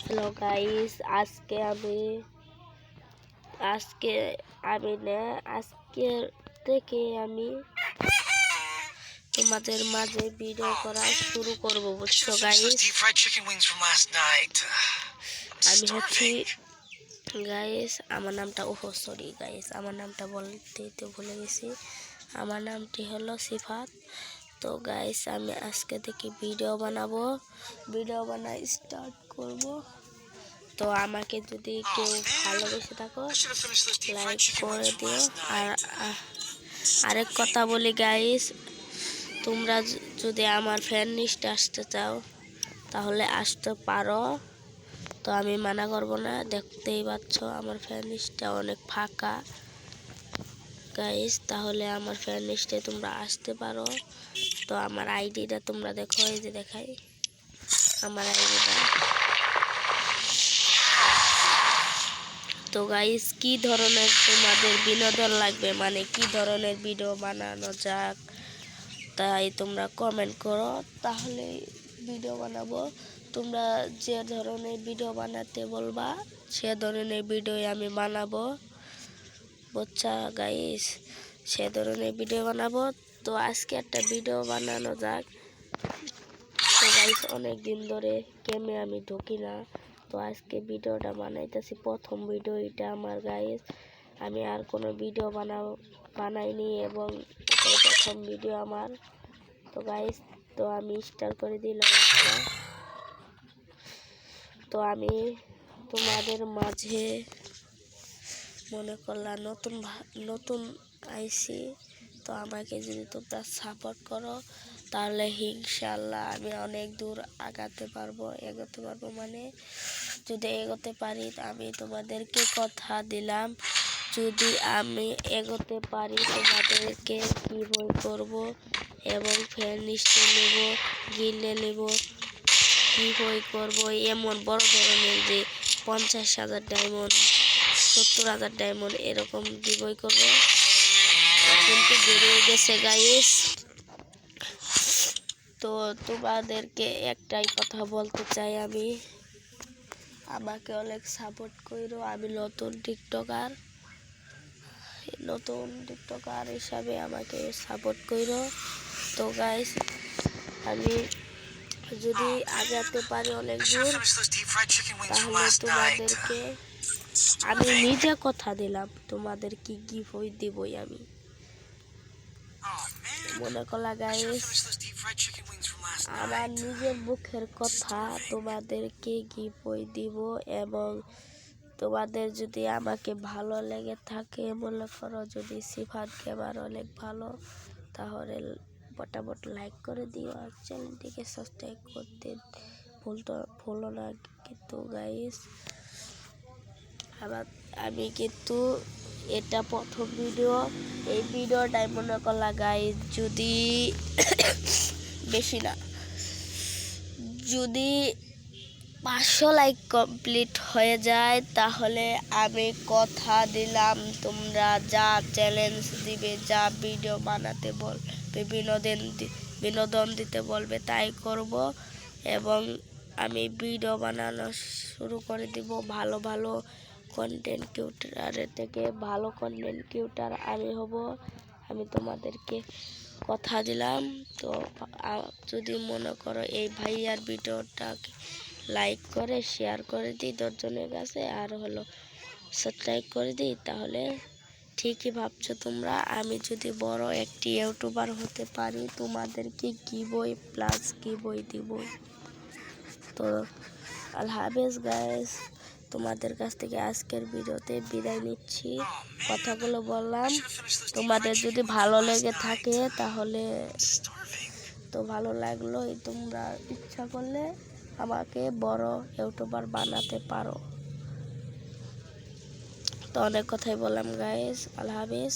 Hello guys, আজকে থেকে আমি তোমাদের মাঝে ভিডিও করা শুরু করব, বুঝছো গাইস। আমি হচ্ছি গাইস, আমার নামটা আমার নামটা বলতে তো ভুলে গেছি। আমার নামটি হলো সিফাত। তো গাইস, আমি আজকে থেকে ভিডিও বানাই স্টার্ট করব। তো আমাকে যদি কেউ ভালোবেসে থাকো লাইক করে দিও। আর আরেক কথা বলি গাইস, তোমরা যদি আমার ফ্যান লিস্টে আসতে চাও তাহলে আসতে পারো, তো আমি মানা করব না। দেখতেই পাচ্ছ আমার ফ্যান লিস্টটা অনেক ফাঁকা গাইস, তাহলে আমার ফ্যান লিস্টে তোমরা আসতে পারো। তো আমার আইডিটা তোমরা দেখো, এই যে দেখাই আমার আইডিটা। তো গাইস, কি ধরনের তোমাদের বিনোদন লাগবে, মানে কি ধরনের ভিডিও বানানো যাক, তাই তোমরা কমেন্ট করো, তাহলে ভিডিও বানাবো। তোমরা যে ধরনের ভিডিও বানাতে বলবা সে ধরনের ভিডিও আমি বানাবো, বুঝছা গাইস, সে ধরনের ভিডিও বানাবো। তো আজকে একটা ভিডিও বানানো যাক। তো গাইস, অনেক দিন ধরে গেমে আমি ঢুকি না, তো আজকে ভিডিওটা বানাইতেছি, প্রথম ভিডিও এটা আমার গাইস। আমি আর কোনো ভিডিও বানাইনি এবং প্রথম ভিডিও আমার। তো গাইস, তো আমি স্টার্ট করে দিলাম। তো আমি তোমাদের মাঝে মনে করলাম নতুন আইসি, তো আমাকে যদি তোমরা সাপোর্ট করো তাহলে ইনশাআল্লাহ আমি অনেক দূর এগোতে পারবো, মানে যদি এগোতে পারি। আমি তোমাদেরকে কথা দিলাম, যদি আমি এগোতে পারি তোমাদেরকে গিভওয়ে করব এবং ফ্যান লিস্টে নেব, গিলে নেব, গিভওয়ে করব। এমন বড় ধরনের যে 50,000 ডায়মন্ড, 70,000 ডায়মন্ড এরকম গিভওয়ে করব। কিন্তু বেরিয়ে গেছে গাইস। তো তোমাদেরকে একটাই কথা বলতে চাই, আমাকে অনেক সাপোর্ট করো। আমি নতুন টিকটকার হিসাবে আমাকে সাপোর্ট করো। তো গাইস, আমি যদি আগাতে পারি অনেক দূর, তাহলে তোমাদেরকে আমি নিজে কথা দিলাম তোমাদেরকে গিফট দিবই আমি। মনে করলা গাইস, আমার নিজের মুখের কথা তোমাদেরকে গিফট দিব। এবং তোমাদের যদি আমাকে ভালো লেগে থাকে, মনে করো যদি সিফাত গেমার অনেক ভালো, তাহলে ফটাফট লাইক করে দিও আর চ্যানেলটিকে সাবস্ক্রাইব করতে ভুলো না কিন্তু গাইস। আমি কিন্তু এটা প্রথম ভিডিও, এই ভিডিওটাই মনে করলা গাইস, যদি বেশি না, যদি 500 লাইক কমপ্লিট হয়ে যায় তাহলে আমি কথা দিলাম তোমরা যা চ্যালেঞ্জ দিবে, যা ভিডিও বানাতে বলবে, বিনোদন দিতে বলবে তাই করব। এবং আমি ভিডিও বানানো শুরু করে দিব। ভালো কন্টেন্ট ক্রিয়েটরের থেকে ভালো কন্টেন্ট ক্রিয়েটর আমি হব, আমি তোমাদেরকে কথা দিলাম। তো যদি মনে করো এই ভাইয়ার ভিডিওটা লাইক করে শেয়ার করে দিই 10 জনের কাছে, আর সাবস্ক্রাইব করে দিই, তাহলে ঠিকই ভাবছো তোমরা, আমি যদি বড় একটি ইউটিউবার হতে পারি তোমাদেরকে গিভওয়ে প্লাস গিভওয়ে দিব। তো আল্লাহ হাফেজ গাইস, তোমাদের কাছ থেকে আজকের ভিডিওতে বিদায় নিচ্ছি। কথাগুলো বললাম, তোমাদের যদি ভালো লেগে থাকে তাহলে তো ভালো লাগলো, তোমরা ইচ্ছা করলে আমাকে বড় ইউটিউবার বানাতে পারো। তো অনেক কথাই বললাম গাইস, আল্লাহ হাফেজ।